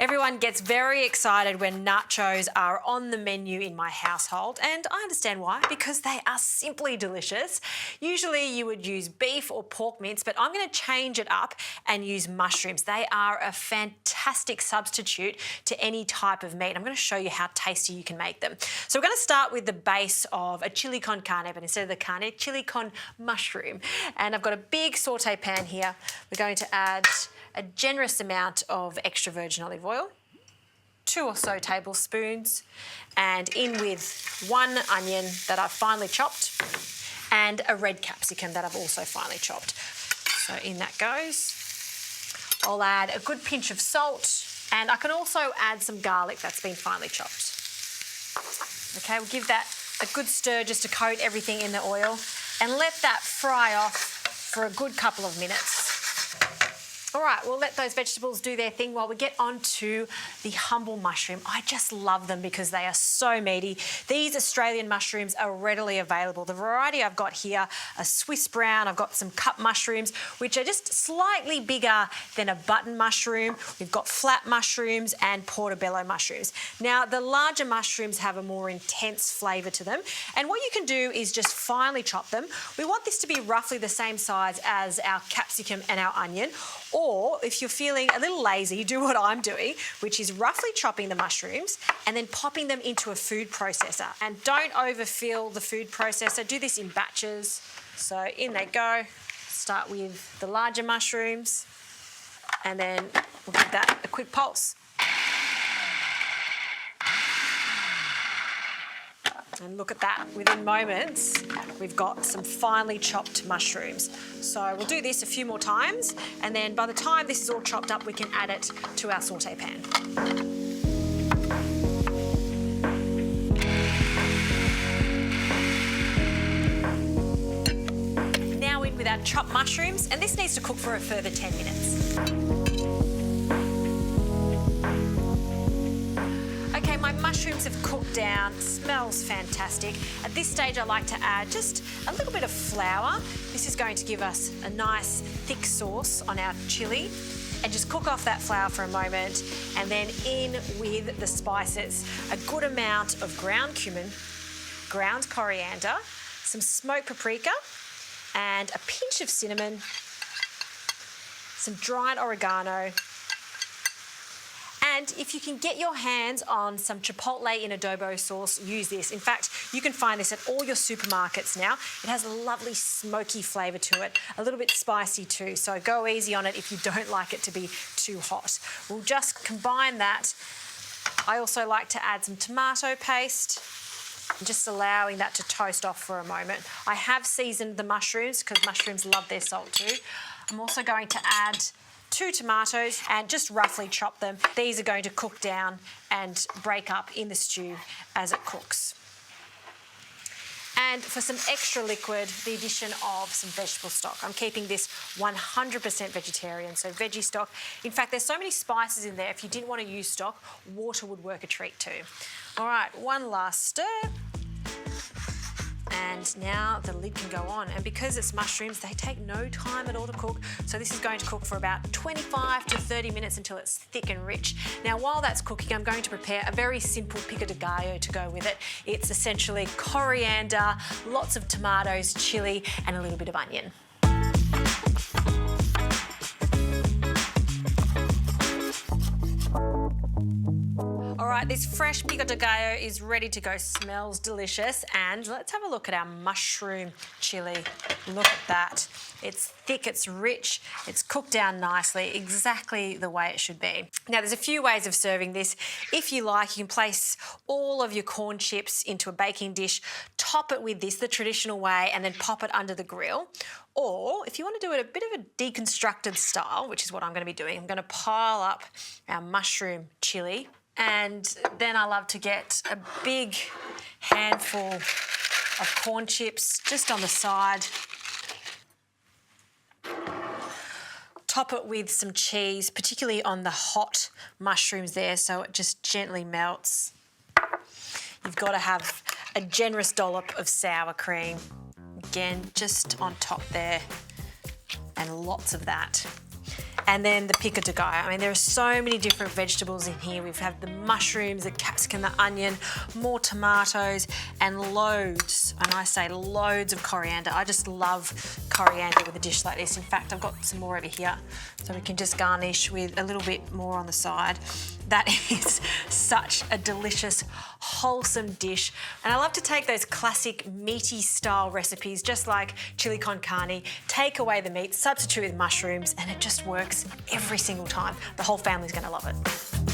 Everyone gets very excited when nachos are on the menu in my household, and I understand why, because they are simply delicious. Usually you would use beef or pork mince, but I'm going to change it up and use mushrooms. They are a fantastic substitute to any type of meat. I'm going to show you how tasty you can make them. So we're going to start with the base of a chili con carne, but instead of the carne, chili con mushroom. And I've got a big saute pan here. We're going to add a generous amount of extra virgin olive oil, 2 or so tablespoons, and in with 1 onion that I've finely chopped and a red capsicum that I've also finely chopped. So in that goes. I'll add a good pinch of salt, and I can also add some garlic that's been finely chopped. Okay, we'll give that a good stir just to coat everything in the oil and let that fry off for a good couple of minutes. All right, we'll let those vegetables do their thing while we get on to the humble mushroom. I just love them because they are so meaty. These Australian mushrooms are readily available. The variety I've got here are Swiss brown. I've got some cup mushrooms, which are just slightly bigger than a button mushroom. We've got flat mushrooms and Portobello mushrooms. Now, the larger mushrooms have a more intense flavour to them. And what you can do is just finely chop them. We want this to be roughly the same size as our capsicum and our onion. Or if you're feeling a little lazy, do what I'm doing, which is roughly chopping the mushrooms and then popping them into a food processor. And don't overfill the food processor. Do this in batches. So in they go. Start with the larger mushrooms and then we'll give that a quick pulse. And look at that, within moments, we've got some finely chopped mushrooms. So we'll do this a few more times, and then by the time this is all chopped up, we can add it to our saute pan. Now in with our chopped mushrooms, and this needs to cook for a further 10 minutes. Okay, my mushrooms have cooked down, smells fantastic. At this stage, I like to add just a little bit of flour. This is going to give us a nice thick sauce on our chilli. And just cook off that flour for a moment. And then in with the spices, a good amount of ground cumin, ground coriander, some smoked paprika, and a pinch of cinnamon, some dried oregano. And if you can get your hands on some chipotle in adobo sauce, use this. In fact, you can find this at all your supermarkets now. It has a lovely smoky flavour to it, a little bit spicy too, so go easy on it if you don't like it to be too hot. We'll just combine that. I also like to add some tomato paste, just allowing that to toast off for a moment. I have seasoned the mushrooms because mushrooms love their salt too. I'm also going to add 2 tomatoes and just roughly chop them. These are going to cook down and break up in the stew as it cooks. And for some extra liquid, the addition of some vegetable stock. I'm keeping this 100% vegetarian, so veggie stock. In fact, there's so many spices in there, if you didn't want to use stock, water would work a treat too. All right, one last stir. And now the lid can go on. And because it's mushrooms, they take no time at all to cook. So this is going to cook for about 25 to 30 minutes until it's thick and rich. Now, while that's cooking, I'm going to prepare a very simple pico de gallo to go with it. It's essentially coriander, lots of tomatoes, chili, and a little bit of onion. All right, this fresh pico de gallo is ready to go. Smells delicious. And let's have a look at our mushroom chili. Look at that. It's thick, it's rich, it's cooked down nicely, exactly the way it should be. Now, there's a few ways of serving this. If you like, you can place all of your corn chips into a baking dish, top it with this, the traditional way, and then pop it under the grill. Or if you want to do it a bit of a deconstructed style, which is what I'm going to be doing, I'm going to pile up our mushroom chili. And then I love to get a big handful of corn chips just on the side. Top it with some cheese, particularly on the hot mushrooms there, so it just gently melts. You've got to have a generous dollop of sour cream. Again, just on top there, and lots of that. And then the pico de gallo. I mean, there are so many different vegetables in here. We've had the mushrooms, the capsicum, the onion, more tomatoes, and loads, and I say loads of coriander. I just love coriander with a dish like this. In fact, I've got some more over here, so we can just garnish with a little bit more on the side. That is such a delicious, wholesome dish. And I love to take those classic meaty style recipes, just like chili con carne, take away the meat, substitute with mushrooms, and it just works every single time. The whole family's gonna love it.